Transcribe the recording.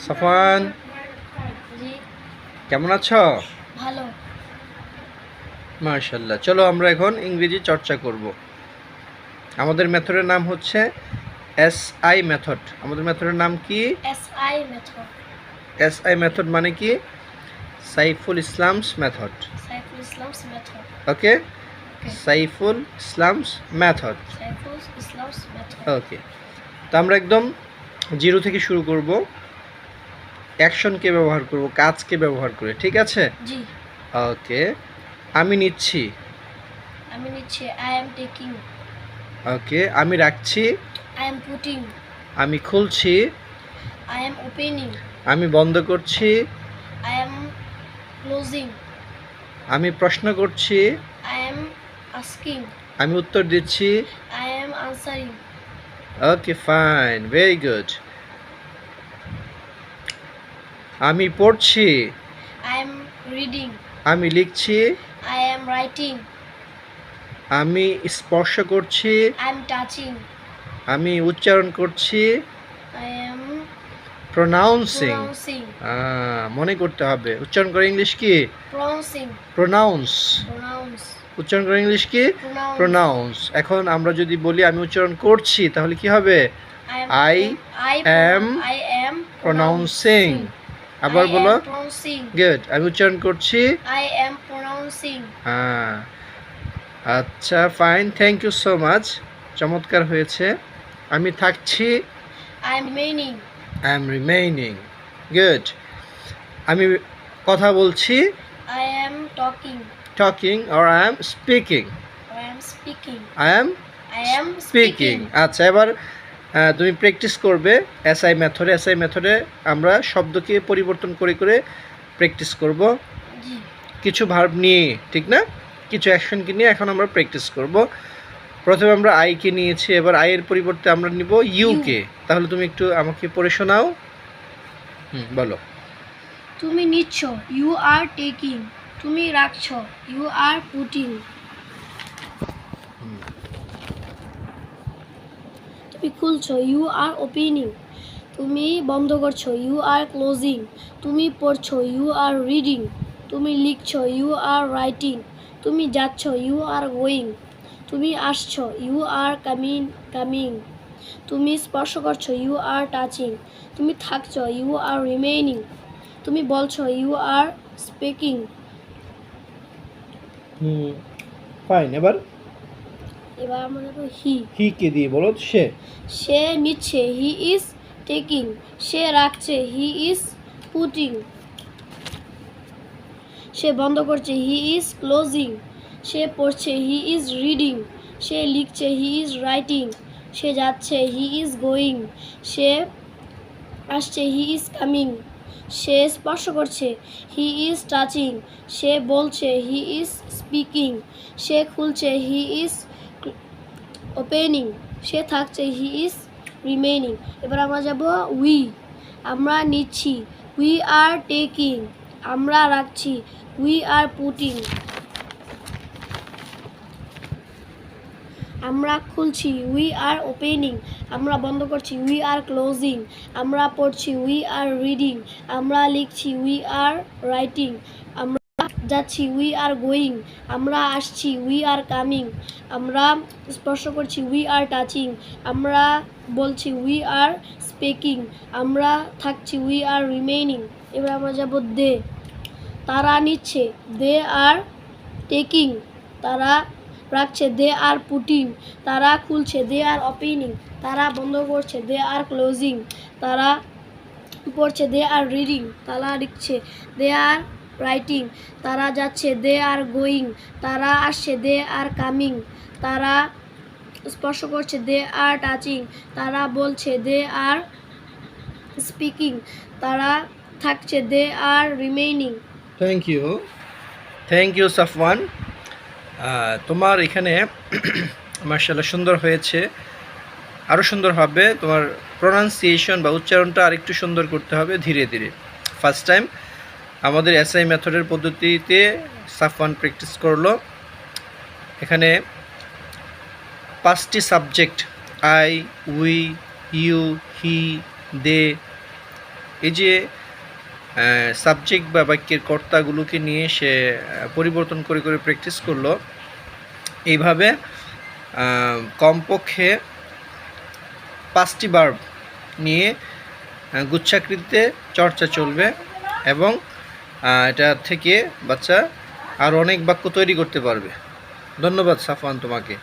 সাফওয়ান, জি কেমন আছো? ভালো। মাশাআল্লাহ। চলো আমরা এখন ইংরেজি চর্চা করব। আমাদের মেথডের নাম হচ্ছে এসআই মেথড। আমাদের মেথডের নাম কি? SI method. এসআই মেথড মানে কি? Saiful Islam's method. Saiful Islam's method. Okay, Saiful Islam's method. Saiful Islam's method. Okay, তো আমরা একদম জিরো থেকে শুরু করব। অ্যাকশনকে ব্যবহার করব, কাজকে ব্যবহার করে, ঠিক আছে? জি। ওকে, আমি নিচ্ছি। আমি নিচ্ছি, আই এম টেকিং। ওকে, আমি রাখছি। I am putting. আমি খুলছি। I am opening. আমি বন্ধ করছি। I am closing. আমি প্রশ্ন করছি। I am asking. আমি উত্তর দিচ্ছি। I am answering. Okay, fine, very good. আমি পড়ছি। I am reading. আমি লিখছি। I am writing. আমি স্পর্শ করছি। I am touching. আমি উচ্চারণ করছি। I am pronouncing. প্রোনাউন্সিং। মনে করতে হবে। উচ্চারণ করে ইংলিশ কি? প্রোনাউন্সিং। প্রোনাউন্স। প্রোনাউন্স। উচ্চারণ করে ইংলিশ কি? প্রোনাউন্স। প্রোনাউন্স। এখন আমরা যদি বলি আমি উচ্চারণ করছি, তাহলে কি হবে? I am pronouncing. আবার বলো। গুড। আমি উচ্চারণ করছি। I am pronouncing. আচ্ছা, fine, thank you so much. চমৎকার হয়েছে। আমি থাকছি। I am remaining. I am remaining. Good. আমি কথা বলছি। I am talking. Talking or I am speaking. I am speaking. I am speaking. আচ্ছা, এবার তুমি প্র্যাকটিস করবে এসআই মেথডে। এসআই মেথডে আমরা শব্দকে পরিবর্তন করে করে প্র্যাকটিস করব, কিছু ভার্ব নিয়ে, ঠিক না? কিছু অ্যাকশনকে নিয়ে এখন আমরা প্র্যাকটিস করব। প্রথমে আমরা আইকে নিয়েছি, এবার আইয়ের পরিবর্তে আমরা নিব ইউকে। তাহলে তুমি একটু আমাকে পড়ে শোনাও। বলো। তুমি নিচ্ছ, ইউ আর টেকিং। তুমি রাখছ, ইউ আর পুটিং। তুমি খুলছো, ইউ আর ওপেনিং। তুমি বন্ধ করছো, ইউ আর ক্লোজিং। তুমি পড়ছো, ইউ আর রিডিং। তুমি লিখছো, ইউ আর রাইটিং। তুমি যাচ্ছ, ইউ আর গোয়িং। তুমি আসছো, ইউ আর কামিং। তুমি স্পর্শ করছো, ইউ আর টাচিং। তুমি থাকছো, ইউ আর রিমেইনিং। তুমি বলছো, ইউ আর স্পিকিং। ফাইন। এবার আমরা নেব হি কে দিয়ে বলো। সে নিচ্ছে, হি ইজ টেকিং। সে রাখছে, হি ইজ পুটিং। সে বন্ধ করছে, হি ইজ ক্লোজিং। সে পড়ছে, হি ইজ রিডিং। সে লিখছে, হি ইজ রাইটিং। সে যাচ্ছে, হি ইজ গোয়িং। সে আসছে, হি ইজ কামিং। সে স্পর্শ করছে, হি ইজ টাচিং। সে বলছে, হি ইজ স্পিকিং। সে খুলছে, হি ইজ ওপেনিং। সে থাকছে, হি ইজ রিমেইনিং। এবার আমরা যাব উই। আমরা নিচ্ছি, উই আর টেকিং। আমরা রাখছি, উই আর পুটিং। আমরা খুলছি, উই আর ওপেনিং। আমরা বন্ধ করছি, উই আর ক্লোজিং। আমরা পড়ছি, উই আর রিডিং। আমরা লিখছি, উই আর রাইটিং। আমরা যাচ্ছি, উই আর গোয়িং। আমরা আসছি, উই আর কামিং। আমরা স্পর্শ করছি, উই আর টাচিং। আমরা বলছি, উই আর স্পিকিং। আমরা থাকছি, উই আর রিমেইনিং। এবার আমরা যাব দে। তারা নিচ্ছে, দে আর টেকিং। তারা রাখছে, দে আর পুটিং। তারা খুলছে, দে আর ওপেনিং। তারা বন্ধ করছে, দে আর ক্লোজিং। তারা পড়ছে, দে আর রিডিং। তারা লিখছে, দে আর রাইটিং। তারা যাচ্ছে, দে আর গোয়িং। তারা আসছে, দে আর কামিং। তারা স্পর্শ করছে, দে আর টাচিং। তারা বলছে, দে আর স্পিকিং। তারা থাকছে, they are remaining. Thank you Safwan. তোমার এখানে মাশাআল্লাহ সুন্দর হয়েছে। আরও সুন্দর হবে। তোমার প্রোনাউন্সিয়েশন বা উচ্চারণটা আরেকটু সুন্দর করতে হবে ধীরে ধীরে। ফার্স্ট টাইম আমাদের এসআই মেথডের পদ্ধতিতে সাফওয়ান প্র্যাকটিস করলো। এখানে 5টি সাবজেক্ট, আই, উই, ইউ, হি, দে, এই যে সাবজেক্ট বা বাক্যের কর্তাগুলোকে নিয়ে সে পরিবর্তন করে করে প্র্যাকটিস করলো। এইভাবে কমপক্ষে 5টি ভার্ব নিয়ে গুচ্ছাকৃতিতে চর্চা চলবে এবং এটা থেকে বাচ্চা আরও অনেক বাক্য তৈরি করতে পারবে। ধন্যবাদ সাফওয়ান তোমাকে।